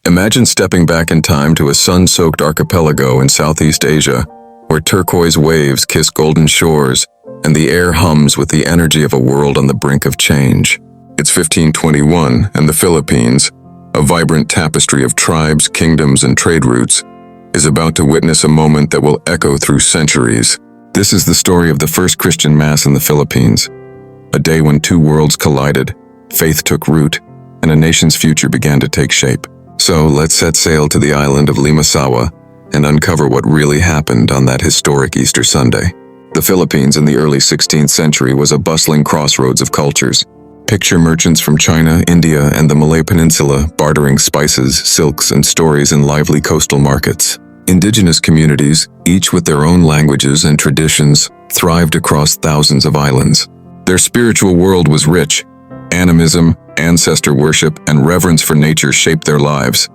Imagine stepping back in time to a sun-soaked archipelago in Southeast Asia, where turquoise waves kiss golden shores and the air hums with the energy of a world on the brink of change. It's 1521, and the Philippines, a vibrant tapestry of tribes, kingdoms, and trade routes, is about to witness a moment that will echo through centuries. This is the story of the first Christian Mass in the Philippines, a day when two worlds collided, faith took root, and a nation's future began to take shape. So let's set sail to the island of Limasawa and uncover what really happened on that historic Easter Sunday. The Philippines in the early 16th century was a bustling crossroads of cultures. Picture merchants from China, India, and the Malay Peninsula bartering spices, silks, and stories in lively coastal markets. Indigenous communities, each with their own languages and traditions, thrived across thousands of islands. Their spiritual world was rich. Animism, ancestor worship, and reverence for nature shaped their lives.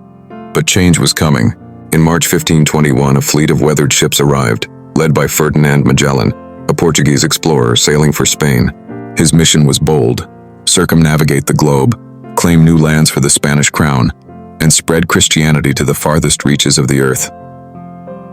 But change was coming. In March 1521, a fleet of weathered ships arrived, led by Ferdinand Magellan, a Portuguese explorer sailing for Spain. His mission was bold: circumnavigate the globe, claim new lands for the Spanish crown, and spread Christianity to the farthest reaches of the earth.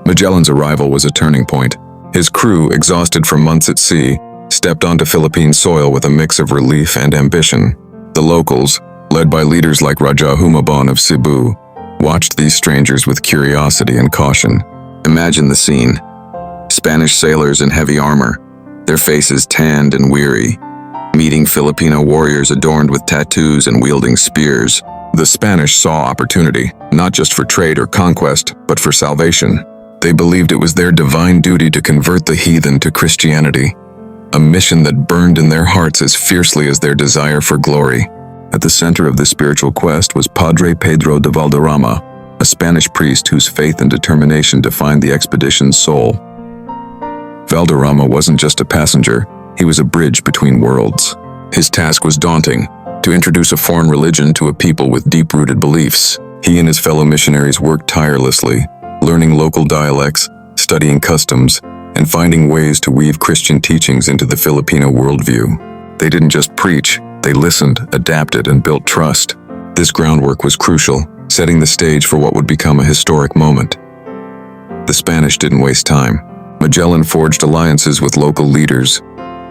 Magellan's arrival was a turning point. His crew, exhausted from months at sea, stepped onto Philippine soil with a mix of relief and ambition. The locals, led by leaders like Raja Humabon of Cebu, watched these strangers with curiosity and caution. Imagine the scene. Spanish sailors in heavy armor, their faces tanned and weary, meeting Filipino warriors adorned with tattoos and wielding spears. The Spanish saw opportunity, not just for trade or conquest, but for salvation. They believed it was their divine duty to convert the heathen to Christianity, a mission that burned in their hearts as fiercely as their desire for glory. At the center of this spiritual quest was Padre Pedro de Valderrama, a Spanish priest whose faith and determination defined the expedition's soul. Valderrama wasn't just a passenger, he was a bridge between worlds. His task was daunting: to introduce a foreign religion to a people with deep-rooted beliefs. He and his fellow missionaries worked tirelessly, learning local dialects, studying customs, and finding ways to weave Christian teachings into the Filipino worldview. They didn't just preach, they listened, adapted, and built trust. This groundwork was crucial, setting the stage for what would become a historic moment. The Spanish didn't waste time. Magellan forged alliances with local leaders,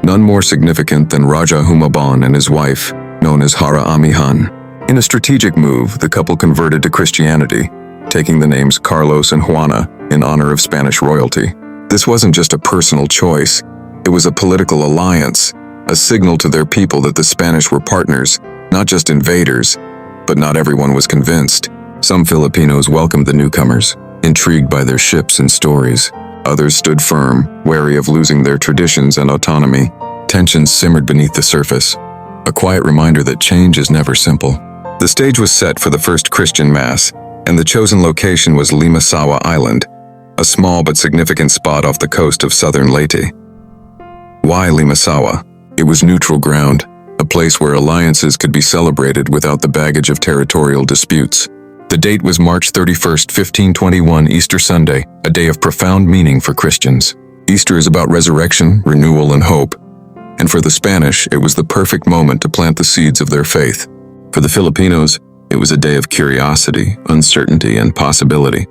none more significant than Raja Humabon and his wife, known as Hara Amihan. In a strategic move, the couple converted to Christianity, taking the names Carlos and Juana in honor of Spanish royalty. This wasn't just a personal choice, it was a political alliance, a signal to their people that the Spanish were partners, not just invaders. But not everyone was convinced. Some Filipinos welcomed the newcomers, intrigued by their ships and stories. Others stood firm, wary of losing their traditions and autonomy. Tensions simmered beneath the surface, a quiet reminder that change is never simple. The stage was set for the first Christian Mass, and the chosen location was Limasawa Island, a small but significant spot off the coast of southern Leyte. Why Limasawa? It was neutral ground, a place where alliances could be celebrated without the baggage of territorial disputes. The date was March 31st, 1521, Easter Sunday, a day of profound meaning for Christians. Easter is about resurrection, renewal, and hope. And for the Spanish, it was the perfect moment to plant the seeds of their faith. For the Filipinos, it was a day of curiosity, uncertainty, and possibility.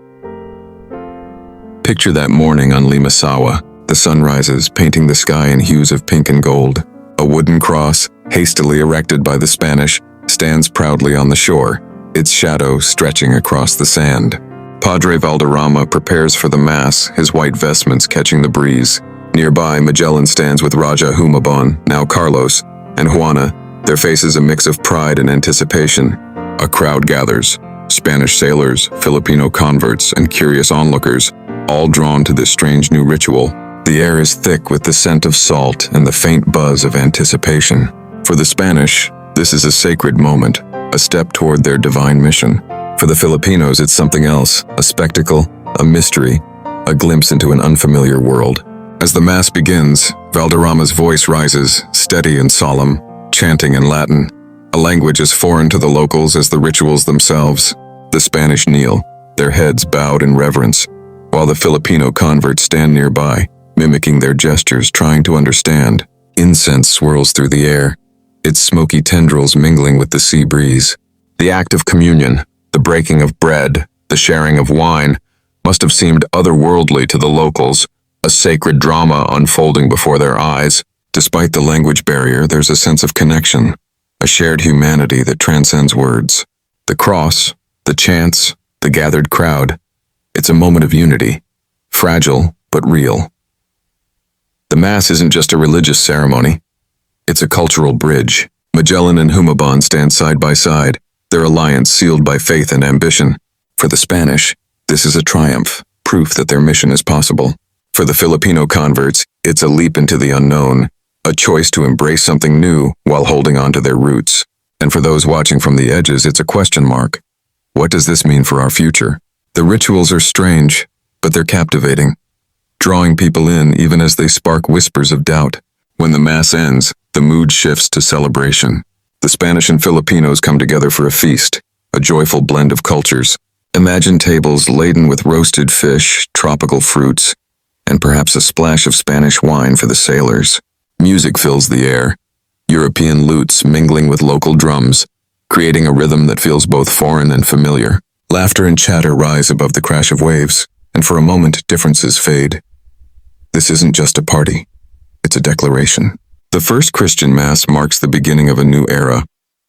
Picture that morning on Limasawa. The sun rises, painting the sky in hues of pink and gold. A wooden cross, hastily erected by the Spanish, stands proudly on the shore, its shadow stretching across the sand. Padre Valderrama prepares for the Mass, his white vestments catching the breeze. Nearby, Magellan stands with Raja Humabon, now Carlos, and Juana, their faces a mix of pride and anticipation. A crowd gathers, Spanish sailors, Filipino converts, and curious onlookers, all drawn to this strange new ritual. The air is thick with the scent of salt and the faint buzz of anticipation. For the Spanish, this is a sacred moment, a step toward their divine mission. For the Filipinos, it's something else, a spectacle, a mystery, a glimpse into an unfamiliar world. As the Mass begins, Valderrama's voice rises, steady and solemn, chanting in Latin, a language as foreign to the locals as the rituals themselves. The Spanish kneel, their heads bowed in reverence, while the Filipino converts stand nearby, mimicking their gestures, trying to understand. Incense swirls through the air, its smoky tendrils mingling with the sea breeze. The act of communion, The breaking of bread, the sharing of wine, must have seemed otherworldly to the locals, a sacred drama unfolding before their eyes. Despite the language barrier, there's a sense of connection, a shared humanity that transcends words. The cross, the chants, the gathered crowd, it's a moment of unity, fragile but real. The Mass isn't just a religious ceremony, it's a cultural bridge. Magellan and Humabon stand side by side, their alliance sealed by faith and ambition. For the Spanish, this is a triumph, proof that their mission is possible. For the Filipino converts, it's a leap into the unknown, a choice to embrace something new while holding on to their roots. And for those watching from the edges, it's a question mark. What does this mean for our future? The rituals are strange, but they're captivating, drawing people in even as they spark whispers of doubt. When the Mass ends, the mood shifts to celebration. The Spanish and Filipinos come together for a feast, a joyful blend of cultures. Imagine tables laden with roasted fish, tropical fruits, and perhaps a splash of Spanish wine for the sailors. Music fills the air, European lutes mingling with local drums, creating a rhythm that feels both foreign and familiar. Laughter and chatter rise above the crash of waves, and for a moment differences fade. This isn't just a party, it's a declaration. The first Christian Mass marks the beginning of a new era,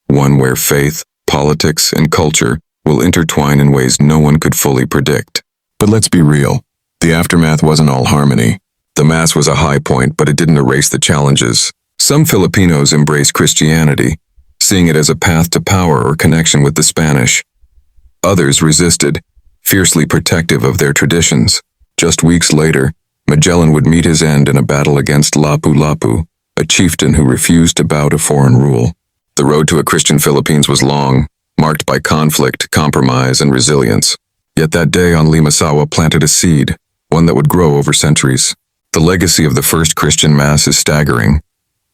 one where faith, politics, and culture will intertwine in ways no one could fully predict. But let's be real, the aftermath wasn't all harmony. The Mass was a high point, but it didn't erase the challenges. Some Filipinos embraced Christianity, seeing it as a path to power or connection with the Spanish. Others resisted, fiercely protective of their traditions. Just weeks later, Magellan would meet his end in a battle against Lapu-Lapu, a chieftain who refused to bow to foreign rule. The road to a Christian Philippines was long, marked by conflict, compromise, and resilience. Yet that day on Limasawa planted a seed, one that would grow over centuries. The legacy of the first Christian Mass is staggering.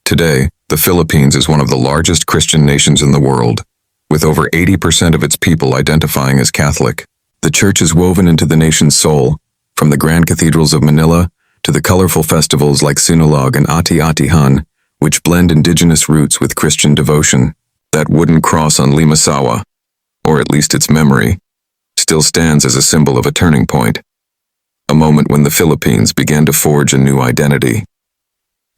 Today, the Philippines is one of the largest Christian nations in the world, with over 80% of its people identifying as Catholic. The Church is woven into the nation's soul, from the grand cathedrals of Manila to the colorful festivals like Sinulog and Ati-Atihan, which blend indigenous roots with Christian devotion. That wooden cross on Limasawa, or at least its memory, still stands as a symbol of a turning point, a moment when the Philippines began to forge a new identity.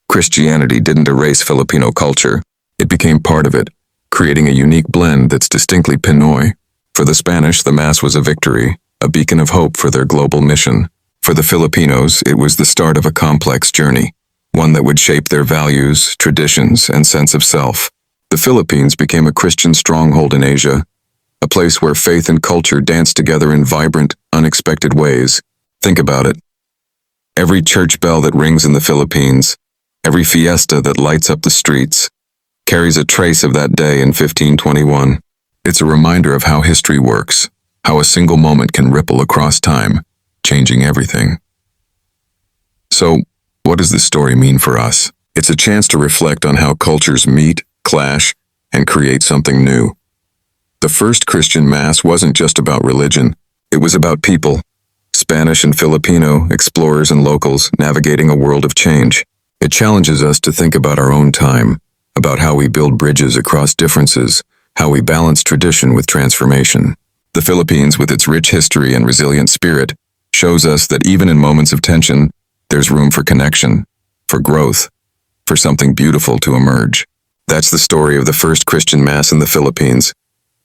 Christianity didn't erase Filipino culture, it became part of it, creating a unique blend that's distinctly Pinoy. For the Spanish, the Mass was a victory, a beacon of hope for their global mission. For the Filipinos, it was the start of a complex journey, one that would shape their values, traditions, and sense of self. The Philippines became a Christian stronghold in Asia, a place where faith and culture danced together in vibrant, unexpected ways. Think about it. Every church bell that rings in the Philippines, every fiesta that lights up the streets, carries a trace of that day in 1521. It's a reminder of how history works, how a single moment can ripple across time, changing everything. So, what does this story mean for us? It's a chance to reflect on how cultures meet, clash, and create something new. The first Christian Mass wasn't just about religion, it was about people, Spanish and Filipino, explorers and locals navigating a world of change. It challenges us to think about our own time, about how we build bridges across differences, how we balance tradition with transformation. The Philippines, with its rich history and resilient spirit, shows us that even in moments of tension, there's room for connection, for growth, for something beautiful to emerge. That's the story of the first Christian Mass in the Philippines,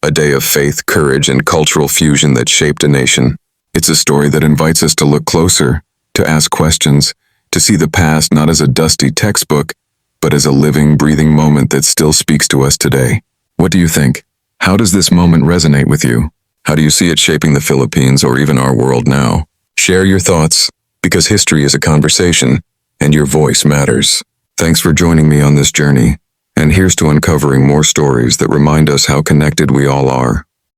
a day of faith, courage, and cultural fusion that shaped a nation. It's a story that invites us to look closer, to ask questions, to see the past not as a dusty textbook, but as a living, breathing moment that still speaks to us today. What do you think? How does this moment resonate with you? How do you see it shaping the Philippines or even our world now? Share your thoughts, because history is a conversation, and your voice matters. Thanks for joining me on this journey, and here's to uncovering more stories that remind us how connected we all are.